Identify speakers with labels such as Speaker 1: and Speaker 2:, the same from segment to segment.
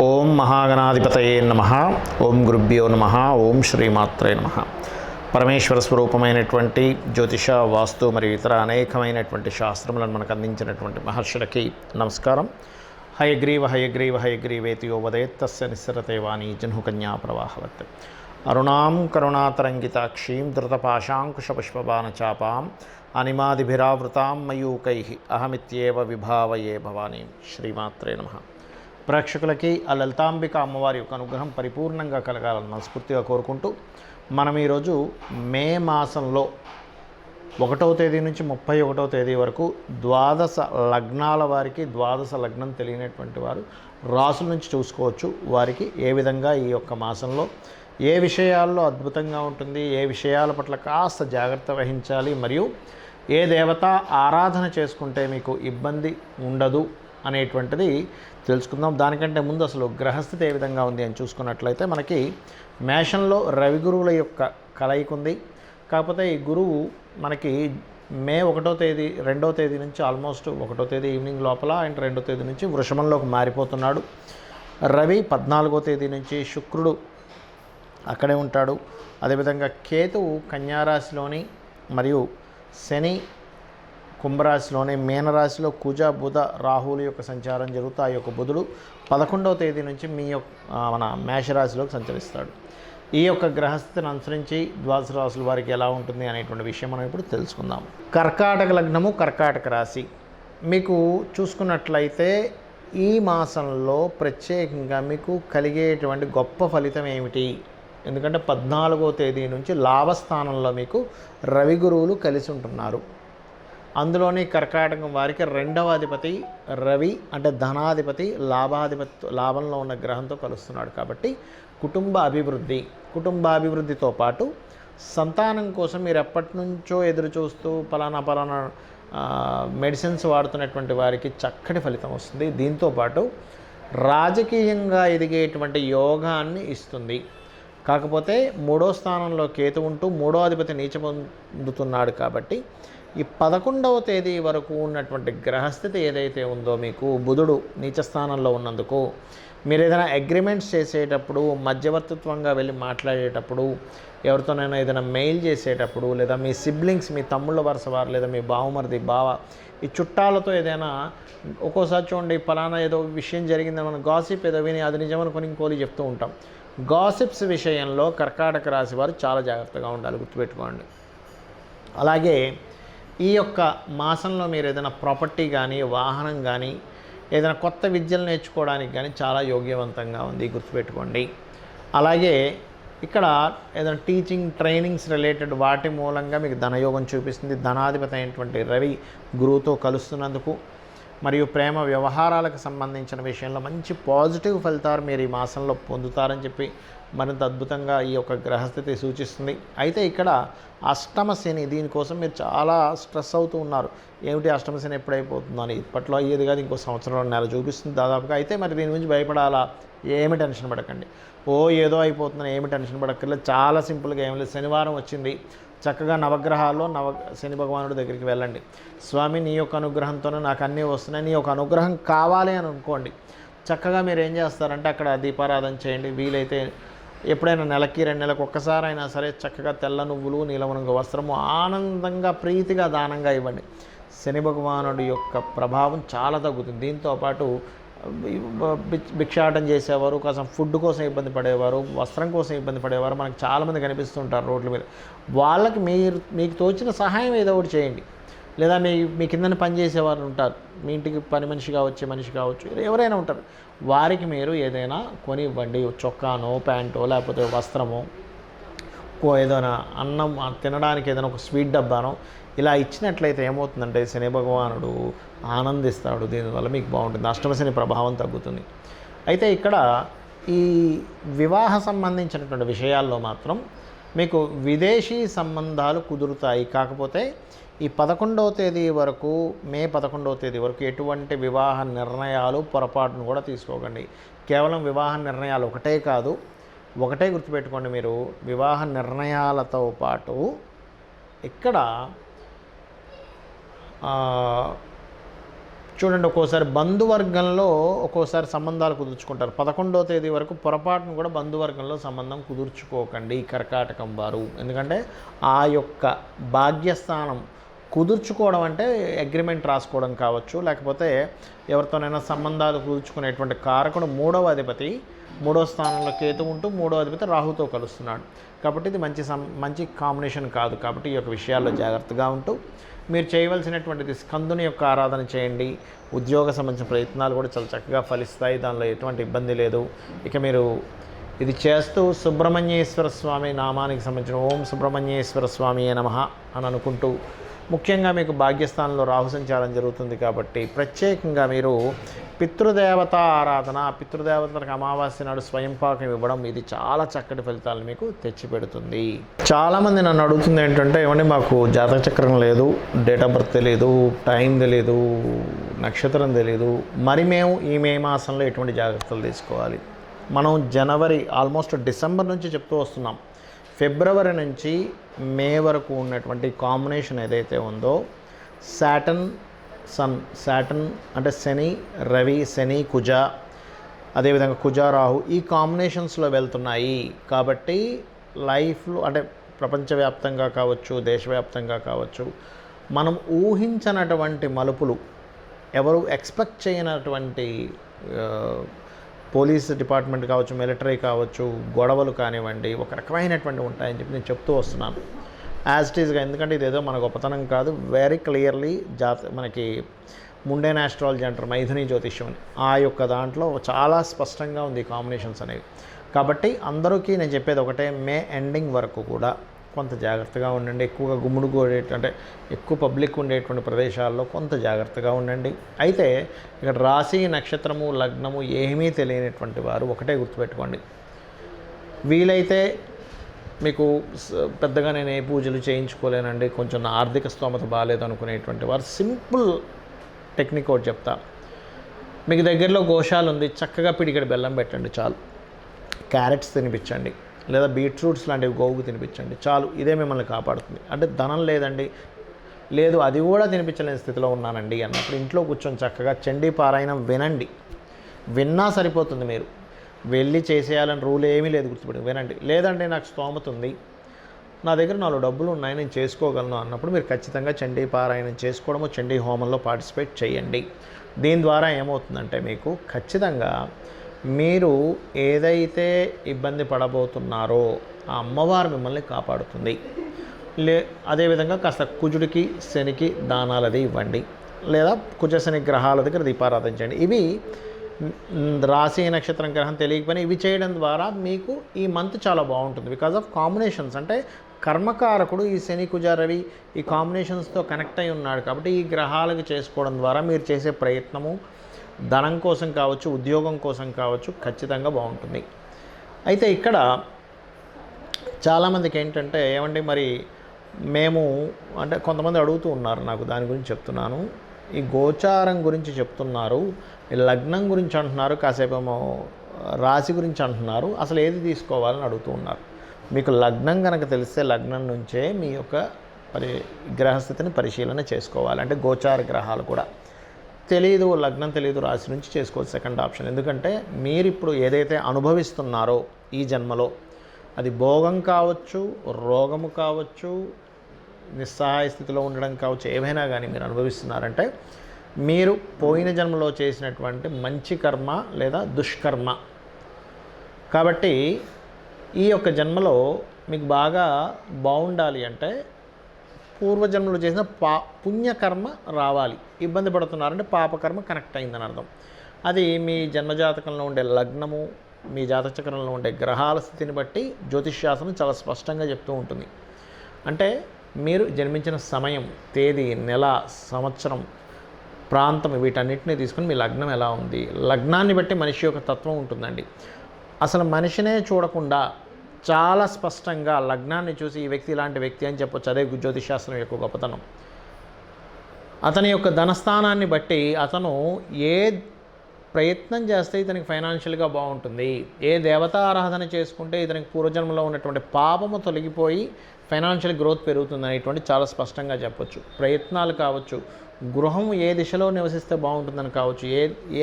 Speaker 1: ఓం మహాగణాధిపతయే నమః. ఓం గురుభ్యో నమః. ఓం శ్రీమాత్రే నమః. పరమేశ్వర స్వరూపమైనటువంటి జ్యోతిష, వాస్తు మరియు ఇతర అనేకమైనటువంటి శాస్త్రములను మనకు అందించినటువంటి మహర్షులకి నమస్కారం. హయగ్రీవ హయగ్రీవ హయగ్రీవేతి యో వదేత్ తస్య నిస్సరతే వాణి జహ్నుకన్యా ప్రవాహవత్. అరుణాం కరుణాతరంగితాక్షీం ధృతపాశాంకుశపుష్పబాణచాపాం అనిమాదిభిరావృతాం మయూకైః అహమిత్యేవ విభావయే భవానీం. శ్రీమాత్రే నమః. ప్రేక్షకులకి ఆ లలితాంబిక అమ్మవారి యొక్క అనుగ్రహం పరిపూర్ణంగా కలగాలని మనస్ఫూర్తిగా కోరుకుంటూ మనం ఈరోజు మే మాసంలో 1వ తేదీ నుంచి 31వ తేదీ వరకు ద్వాదశ లగ్నాల వారికి, ద్వాదశ లగ్నం తెలియనటువంటి వారు రాసుల నుంచి చూసుకోవచ్చు. వారికి ఏ విధంగా ఈ యొక్క మాసంలో ఏ విషయాల్లో అద్భుతంగా ఉంటుంది, ఏ విషయాల పట్ల కాస్త జాగ్రత్త వహించాలి, మరియు ఏ దేవత ఆరాధన చేసుకుంటే మీకు ఇబ్బంది ఉండదు అనేటువంటిది తెలుసుకుందాం. దానికంటే ముందు అసలు గ్రహస్థితి ఏ విధంగా ఉంది అని చూసుకున్నట్లయితే మనకి మేషంలో రవి గురువుల యొక్క కలయిక ఉంది. కాకపోతే ఈ గురువు మనకి మే 1వ తేదీ 2వ తేదీ నుంచి ఆల్మోస్ట్ 1వ తేదీ ఈవినింగ్ లోపల అండ్ 2వ తేదీ నుంచి వృషభంలోకి మారిపోతున్నాడు. రవి 14వ తేదీ నుంచి, శుక్రుడు అక్కడే ఉంటాడు. అదేవిధంగా కేతువు కన్యారాశిలోని మరియు శని కుంభరాశిలోనే, మీనరాశిలో కుజ బుధ రాహువుల యొక్క సంచారం జరుగుతూ ఆ యొక్క బుధుడు 11వ తేదీ నుంచి మన మేషరాశిలోకి సంచరిస్తాడు. ఈ యొక్క గ్రహస్థితిని అనుసరించి ద్వాదశ రాశుల వారికి ఎలా ఉంటుంది అనేటువంటి విషయం మనం ఇప్పుడు తెలుసుకుందాం. కర్కాటక లగ్నము, కర్కాటక రాశి మీకు చూసుకున్నట్లయితే ఈ మాసంలో ప్రత్యేకంగా మీకు కలిగేటువంటి గొప్ప ఫలితం ఏమిటి? ఎందుకంటే 14వ తేదీ నుంచి లాభస్థానంలో మీకు రవి గురువులు కలిసి ఉంటున్నారు. అందులోని కర్కాటకం వారికి 2వ అధిపతి రవి అంటే ధనాధిపతి, లాభంలో ఉన్న గ్రహంతో కలుస్తున్నాడు. కాబట్టి కుటుంబాభివృద్ధితో పాటు సంతానం కోసం మీరు ఎప్పటి నుంచో ఎదురు చూస్తూ పలానా మెడిసిన్స్ వాడుతున్నటువంటి వారికి చక్కటి ఫలితం వస్తుంది. దీంతోపాటు రాజకీయంగా ఎదిగేటువంటి యోగాన్ని ఇస్తుంది. కాకపోతే 3వ స్థానంలో కేతు ఉంటూ 3వ అధిపతి నీచ పొందుతున్నాడు. కాబట్టి ఈ 11వ తేదీ వరకు ఉన్నటువంటి గ్రహస్థితి ఏదైతే ఉందో, మీకు బుధుడు నీచస్థానంలో ఉన్నందుకు మీరు ఏదైనా అగ్రిమెంట్స్ చేసేటప్పుడు, మధ్యవర్తిత్వంగా వెళ్ళి మాట్లాడేటప్పుడు, ఎవరితోనైనా ఏదైనా మెయిల్ చేసేటప్పుడు, లేదా మీ సిబ్లింగ్స్, మీ తమ్ముళ్ళ వరుస వారు, లేదా మీ బావమరిది, బావ, ఈ చుట్టాలతో ఏదైనా ఒక్కోసారి చూడండి పలానా ఏదో విషయం జరిగిందని మనం గాసిప్ ఏదో విని అది నిజమనుకొని ఇంకోలి చెప్తూ ఉంటాం. గాసిప్స్ విషయంలో కర్కాటక రాశి వారు చాలా జాగ్రత్తగా ఉండాలి, గుర్తుపెట్టుకోండి. అలాగే ఈ యొక్క మాసంలో మీరు ఏదైనా ప్రాపర్టీ కానీ, వాహనం కానీ, ఏదైనా కొత్త విద్యలు నేర్చుకోవడానికి కానీ చాలా యోగ్యవంతంగా ఉంది, గుర్తుపెట్టుకోండి. అలాగే ఇక్కడ ఏదైనా టీచింగ్, ట్రైనింగ్స్ రిలేటెడ్ వాటి మూలంగా మీకు ధనయోగం చూపిస్తుంది. ధనాధిపతి అయినటువంటి రవి గురువుతో కలుస్తున్నందుకు మరియు ప్రేమ వ్యవహారాలకు సంబంధించిన విషయంలో మంచి పాజిటివ్ ఫలితాలు మీరు ఈ మాసంలో పొందుతారని చెప్పి మరింత అద్భుతంగా ఈ యొక్క గ్రహస్థితి సూచిస్తుంది. అయితే ఇక్కడ అష్టమ శని, దీనికోసం మీరు చాలా స్ట్రెస్ అవుతూ ఉన్నారు. ఏమిటి అష్టమ శని ఎప్పుడైపోతుందో అని. ఇప్పట్లో అయ్యేది కాదు, ఇంకో సంవత్సరం నెల చూపిస్తుంది దాదాపుగా. అయితే మరి దీని గురించి భయపడాలా? ఏమి టెన్షన్ పడకండి. ఏదో అయిపోతుందని ఏమి టెన్షన్ పడక్కర్లేదు. చాలా సింపుల్గా ఏం లేదు. శనివారం వచ్చింది, చక్కగా నవగ్రహాల్లో శని భగవానుడి దగ్గరికి వెళ్ళండి. స్వామి, నీ యొక్క అనుగ్రహంతోనే నాకు అన్నీ వస్తున్నాయి, నీ యొక్క అనుగ్రహం కావాలి అని అనుకోండి. చక్కగా మీరు ఏం చేస్తారంటే అక్కడ దీపారాధన చేయండి. వీలైతే ఎప్పుడైనా నెలకి 2 నెలలకు ఒక్కసారి అయినా సరే చక్కగా తెల్ల నువ్వులు, నీలమనుగు వస్త్రము ఆనందంగా ప్రీతిగా దానంగా ఇవ్వండి. శని భగవానుడి యొక్క ప్రభావం చాలా తగ్గుతుంది. దీంతోపాటు భిక్షాటం చేసేవారు, కోసం ఫుడ్ కోసం ఇబ్బంది పడేవారు, వస్త్రం కోసం ఇబ్బంది పడేవారు మనకు చాలామంది కనిపిస్తుంటారు రోడ్ల మీద. వాళ్ళకి మీకు తోచిన సహాయం ఏదో ఒకటి చేయండి. లేదా మీ కిందన పనిచేసేవారు ఉంటారు, మీ ఇంటికి పని మనిషిగా వచ్చే మనిషి కావచ్చు, ఎవరైనా ఉంటారు, వారికి మీరు ఏదైనా కొని ఇవ్వండి. చొక్కానో, ప్యాంటో, లేకపోతే వస్త్రమో, ఏదైనా అన్నం తినడానికి ఏదైనా ఒక స్వీట్ డబ్బానో ఇలా ఇచ్చినట్లయితే ఏమవుతుందంటే శని భగవానుడు ఆనందిస్తాడు. దీనివల్ల మీకు బాగుంటుంది, అష్టమ శని ప్రభావం తగ్గుతుంది. అయితే ఇక్కడ ఈ వివాహ సంబంధించినటువంటి విషయాల్లో మాత్రం మీకు విదేశీ సంబంధాలు కుదురుతాయి. కాకపోతే ఈ 11వ తేదీ వరకు, మే 11వ తేదీ వరకు ఎటువంటి వివాహ నిర్ణయాలు పొరపాటును కూడా తీసుకోకండి. కేవలం వివాహ నిర్ణయాలు ఒకటే గుర్తుపెట్టుకోండి. మీరు వివాహ నిర్ణయాలతో పాటు ఇక్కడ చూడండి, ఒక్కోసారి బంధువర్గంలో ఒక్కోసారి సంబంధాలు కుదుర్చుకుంటారు. 11వ తేదీ వరకు పొరపాటును కూడా బంధువర్గంలో సంబంధం కుదుర్చుకోకండి కర్కాటకం వారు. ఎందుకంటే ఆ యొక్క భాగ్యస్థానం కుదుర్చుకోవడం అంటే అగ్రిమెంట్ రాసుకోవడం కావచ్చు, లేకపోతే ఎవరితోనైనా సంబంధాలు కుదుర్చుకునేటువంటి కారకుడు 3వ అధిపతి 3వ స్థానంలో కేతు ఉంటూ 3వ అధిపతి రాహుతో కలుస్తున్నాడు. కాబట్టి ఇది మంచి కాంబినేషన్ కాదు. కాబట్టి ఈ యొక్క విషయాల్లో జాగ్రత్తగా ఉంటూ మీరు చేయవలసినటువంటిది స్కందుని యొక్క ఆరాధన చేయండి. ఉద్యోగ సంబంధించిన ప్రయత్నాలు కూడా చాలా చక్కగా ఫలిస్తాయి, దానిలో ఎటువంటి ఇబ్బంది లేదు. ఇక మీరు ఇది చేస్తూ సుబ్రహ్మణ్యేశ్వర స్వామి నామానికి సంబంధించిన ఓం సుబ్రహ్మణ్యేశ్వర స్వామి నమః అని అనుకుంటూ, ముఖ్యంగా మీకు భాగ్యస్థానంలో రాహు సంచారం జరుగుతుంది కాబట్టి ప్రత్యేకంగా మీరు పితృదేవత ఆరాధన, పితృదేవతలకు అమావాస్య నాడు స్వయంపాకం ఇవ్వడం, ఇది చాలా చక్కటి ఫలితాలను మీకు తెచ్చిపెడుతుంది. చాలామంది నన్ను అడుగుతుంది ఏంటంటే, ఏమంటే మాకు జాతక చక్రం లేదు, డేట్ ఆఫ్ బర్త్ తెలియదు, టైం తెలియదు, నక్షత్రం తెలియదు, మరి మేము ఈ మే మాసంలో ఎటువంటి జాగ్రత్తలు తీసుకోవాలి? మనం జనవరి ఆల్మోస్ట్ డిసెంబర్ నుంచి చెప్తూ వస్తున్నాం. ఫిబ్రవరి నుంచి మే వరకు ఉన్నటువంటి కాంబినేషన్ ఏదైతే ఉందో, సాటర్న్ అంటే శని రవి, శని కుజ, అదేవిధంగా కుజ రాహు, ఈ కాంబినేషన్స్లో వెళ్తున్నాయి. కాబట్టి లైఫ్లో అంటే ప్రపంచవ్యాప్తంగా కావచ్చు, దేశవ్యాప్తంగా కావచ్చు, మనం ఊహించనటువంటి మలుపులు, ఎవరు ఎక్స్పెక్ట్ చేయనటువంటి పోలీస్ డిపార్ట్మెంట్ కావచ్చు, మిలిటరీ కావచ్చు, గొడవలు కానివ్వండి, ఒక రకమైనటువంటి ఉంటాయని చెప్పి నేను చెప్తూ వస్తున్నాను యాజ్ ఇట్ ఈజ్గా. ఎందుకంటే ఇదేదో మన గొప్పతనం కాదు, వెరీ క్లియర్లీ మనకి ముండేన్ ఆస్ట్రాలజీ అంటారు, మైథుని జ్యోతిష్యం అని, ఆ యొక్క దాంట్లో చాలా స్పష్టంగా ఉంది ఈ కాంబినేషన్స్ అనేవి. కాబట్టి అందరికీ నేను చెప్పేది ఒకటే, మే ఎండింగ్ వరకు కూడా కొంత జాగ్రత్తగా ఉండండి. ఎక్కువగా అంటే ఎక్కువ పబ్లిక్ ఉండేటువంటి ప్రదేశాల్లో కొంత జాగ్రత్తగా ఉండండి. అయితే ఇక్కడ రాశి, నక్షత్రము, లగ్నము ఏమీ తెలియనటువంటి వారు ఒకటే గుర్తుపెట్టుకోండి, వీలైతే మీకు పెద్దగా నేను ఏ పూజలు చేయించుకోలేనండి, కొంచెం నా ఆర్థిక స్తోమత బాగాలేదు అనుకునేటువంటి వారు సింపుల్ టెక్నిక్ ఒకటి చెప్తా. మీకు దగ్గరలో గోశాల ఉంది, చక్కగా పిడికెడు బెల్లం పెట్టండి చాలు, క్యారెట్స్ తినిపించండి, లేదా బీట్రూట్స్ లాంటివి గోవుకు తినిపించండి చాలు, ఇదే మిమ్మల్ని కాపాడుతుంది. అంటే ధనం లేదండి, లేదు అది కూడా తినిపించలేని స్థితిలో ఉన్నానండి అన్నప్పుడు ఇంట్లో కూర్చొని చక్కగా చండీ పారాయణం వినండి. విన్నా సరిపోతుంది, మీరు వెళ్ళి చేసేయాలని రూల్ ఏమీ లేదు, గుర్తుపెట్టి వినండి. లేదంటే నాకు స్తోమత ఉంది, నా దగ్గర 4 డబ్బులు ఉన్నాయి, నేను చేసుకోగలను అన్నప్పుడు మీరు ఖచ్చితంగా చండీ పారాయణం చేసుకోవడము, చండీ హోమంలో పార్టిసిపేట్ చేయండి. దీని ద్వారా ఏమవుతుందంటే మీకు ఖచ్చితంగా మీరు ఏదైతే ఇబ్బంది పడబోతున్నారో ఆ అమ్మవారు మిమ్మల్ని కాపాడుతుంది. అదేవిధంగా కాస్త కుజుడికి శనికి దానాలది ఇవ్వండి, లేదా కుజ శని గ్రహాల దగ్గర దీపారాధన చేయండి. ఇవి రాశి నక్షత్రం గ్రహం తెలియకపోయినా ఇవి చేయడం ద్వారా మీకు ఈ మంత్ చాలా బాగుంటుంది. బికాజ్ ఆఫ్ కాంబినేషన్స్, అంటే కర్మకారకుడు ఈ శని కుజ రవి ఈ కాంబినేషన్స్తో కనెక్ట్ అయి ఉన్నాడు. కాబట్టి ఈ గ్రహాలకు చేసుకోవడం ద్వారా మీరు చేసే ప్రయత్నము ధనం కోసం కావచ్చు, ఉద్యోగం కోసం కావచ్చు, ఖచ్చితంగా బాగుంటుంది. అయితే ఇక్కడ చాలామందికి ఏంటంటే, ఏమండి మరి మేము అంటే కొంతమంది అడుగుతూ ఉన్నారు, నాకు దాని గురించి చెప్తున్నాను. ఈ గోచారం గురించి చెప్తున్నారు, ఈ లగ్నం గురించి అంటున్నారు, కాసేపేమో రాశి గురించి అంటున్నారు, అసలు ఏది తీసుకోవాలని అడుగుతూ ఉన్నారు. మీకు లగ్నం కనుక తెలిస్తే లగ్నం నుంచే మీ యొక్క గ్రహస్థితిని పరిశీలన చేసుకోవాలి. అంటే గోచార గ్రహాలు కూడా తెలియదు, లగ్నం తెలియదు, రాశి నుంచి చేసుకోవచ్చు సెకండ్ ఆప్షన్. ఎందుకంటే మీరు ఇప్పుడు ఏదైతే అనుభవిస్తున్నారో ఈ జన్మలో, అది భోగం కావచ్చు, రోగము కావచ్చు, నిస్సహాయ స్థితిలో ఉండడం కావచ్చు, ఏమైనా కానీ మీరు అనుభవిస్తున్నారంటే మీరు పోయిన జన్మలో చేసినటువంటి మంచి కర్మ లేదా దుష్కర్మ. కాబట్టి ఈ యొక్క జన్మలో మీకు బాగా బాగుండాలి అంటే పూర్వజన్మలో చేసిన పుణ్యకర్మ రావాలి. ఇబ్బంది పడుతున్నారంటే పాపకర్మ కనెక్ట్ అయిందని అర్థం. అది మీ జన్మజాతకంలో ఉండే లగ్నము, మీ జాతక చక్రంలో ఉండే గ్రహాల స్థితిని బట్టి జ్యోతిష్శాస్త్రం చాలా స్పష్టంగా చెప్తూ ఉంటుంది. అంటే మీరు జన్మించిన సమయం, తేదీ, నెల, సంవత్సరం, ప్రాంతం వీటన్నిటిని తీసుకుని మీ లగ్నం ఎలా ఉంది, లగ్నాన్ని బట్టి మనిషి యొక్క తత్వం ఉంటుందండి. అసలు మనిషినే చూడకుండా చాలా స్పష్టంగా లగ్నాన్ని చూసి ఈ వ్యక్తి ఇలాంటి వ్యక్తి అని చెప్పొచ్చు. అదే జ్యోతిషాస్త్రం యొక్క గొప్పతనం. అతని యొక్క ధనస్థానాన్ని బట్టి అతను ఏ ప్రయత్నం చేస్తే ఇతనికి ఫైనాన్షియల్గా బాగుంటుంది, ఏ దేవతా ఆరాధన చేసుకుంటే ఇతనికి పూర్వజన్మలో ఉన్నటువంటి పాపము తొలగిపోయి ఫైనాన్షియల్ గ్రోత్ పెరుగుతుంది అనేటువంటి చాలా స్పష్టంగా చెప్పొచ్చు. ప్రయత్నాలు కావచ్చు, గృహం ఏ దిశలో నివసిస్తే బాగుంటుందని కావచ్చు,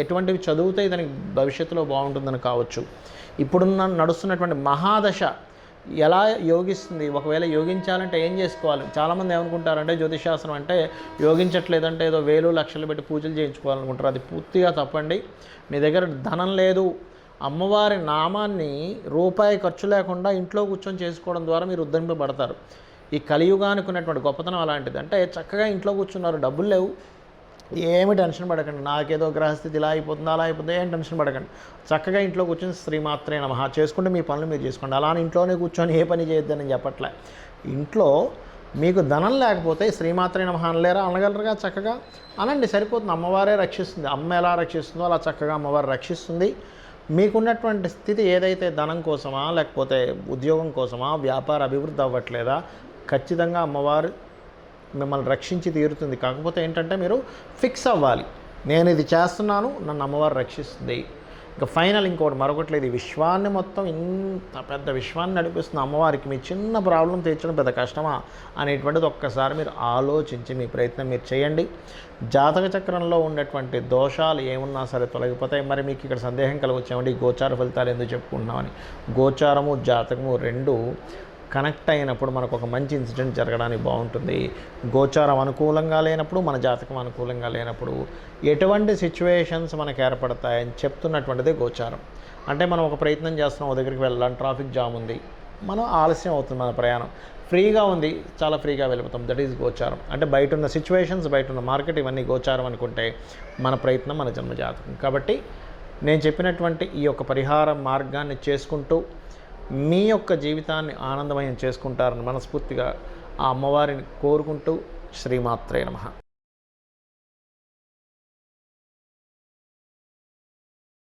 Speaker 1: ఎటువంటివి చదివితే దానికి భవిష్యత్తులో బాగుంటుందని కావచ్చు, ఇప్పుడున్న నడుస్తున్నటువంటి మహాదశ ఎలా యోగిస్తుంది, ఒకవేళ యోగించాలంటే ఏం చేసుకోవాలి. చాలామంది ఏమనుకుంటారంటే జ్యోతిషాస్త్రం అంటే యోగించట్లేదంటే ఏదో వేలు లక్షలు పెట్టి పూజలు చేయించుకోవాలనుకుంటారు. అది పూర్తిగా తప్పండి. మీ దగ్గర ధనం లేదు, అమ్మవారి నామాన్ని రూపాయి ఖర్చు లేకుండా ఇంట్లో కూర్చొని చేసుకోవడం ద్వారా మీరు ఉద్ధరింపబడతారు. ఈ కలియుగానికి ఉన్నటువంటి గొప్పతనం అలాంటిది. అంటే చక్కగా ఇంట్లో కూర్చున్నారు, డబ్బులు లేవు, ఏమి టెన్షన్ పడకండి, నాకేదో గ్రహస్థితి ఇలా అయిపోతుంది అలా అయిపోతుంది, ఏం టెన్షన్ పడకండి. చక్కగా ఇంట్లో కూర్చొని శ్రీమాత్రే నమః చేసుకుంటే మీ పనులు మీరు చేసుకోండి. అలానే ఇంట్లోనే కూర్చొని ఏ పని చేయొద్దని చెప్పట్లే. ఇంట్లో మీకు ధనం లేకపోతే శ్రీమాత్రే నమః అనలేరా? అనగలరుగా, చక్కగా అనండి, సరిపోతుంది. అమ్మవారే రక్షిస్తుంది. అమ్మ ఎలా రక్షిస్తుందో అలా చక్కగా అమ్మవారు రక్షిస్తుంది. మీకున్నటువంటి స్థితి ఏదైతే ధనం కోసమా, లేకపోతే ఉద్యోగం కోసమా, వ్యాపార అభివృద్ధి అవ్వట్లేదా, ఖచ్చితంగా అమ్మవారు మిమ్మల్ని రక్షించి తీరుతుంది. కాకపోతే ఏంటంటే మీరు ఫిక్స్ అవ్వాలి, నేను ఇది చేస్తున్నాను, నన్ను అమ్మవారు రక్షిస్తుంది. ఇంకా ఫైనల్ ఇంకోటి మరొకటి లేదు, ఈ విశ్వాన్ని మొత్తం ఇంత పెద్ద విశ్వాన్ని నడిపిస్తున్న అమ్మవారికి మీ చిన్న ప్రాబ్లం తీర్చడం పెద్ద కష్టమా అనేటువంటిది ఒక్కసారి మీరు ఆలోచించి మీ ప్రయత్నం మీరు చేయండి. జాతక చక్రంలో ఉన్నటువంటి దోషాలు ఏమున్నా సరే తొలగిపోతాయి. మరి మీకు ఇక్కడ సందేహం కలగొచ్చామండి, గోచార ఫలితాలు ఎందుకు చెప్పుకుంటున్నామని. గోచారము జాతకము రెండు కనెక్ట్ అయినప్పుడు మనకు ఒక మంచి ఇన్సిడెంట్ జరగడానికి బాగుంటుంది. గోచారం అనుకూలంగా లేనప్పుడు, మన జాతకం అనుకూలంగా లేనప్పుడు ఎటువంటి సిచ్యువేషన్స్ మనకు ఏర్పడతాయని చెప్తున్నటువంటిదే గోచారం. అంటే మనం ఒక ప్రయత్నం చేస్తున్నాం, ఒక దగ్గరికి వెళ్ళాలి, ట్రాఫిక్ జామ్ ఉంది, మనం ఆలస్యం అవుతుంది, మన ప్రయాణం ఫ్రీగా ఉంది, చాలా ఫ్రీగా వెళ్ళిపోతాం. దట్ ఈజ్ గోచారం. అంటే బయట ఉన్న సిచ్యువేషన్స్, బయట ఉన్న మార్కెట్, ఇవన్నీ గోచారం అనుకుంటే మన ప్రయత్నం మన జన్మజాతకం. కాబట్టి నేను చెప్పినటువంటి ఈ యొక్క పరిహార మార్గాన్ని చేసుకుంటూ మీ యొక్క జీవితాన్ని ఆనందమయం చేసుకుంటారని మనస్ఫూర్తిగా ఆ అమ్మవారిని కోరుకుంటూ శ్రీమాత్రే నమః.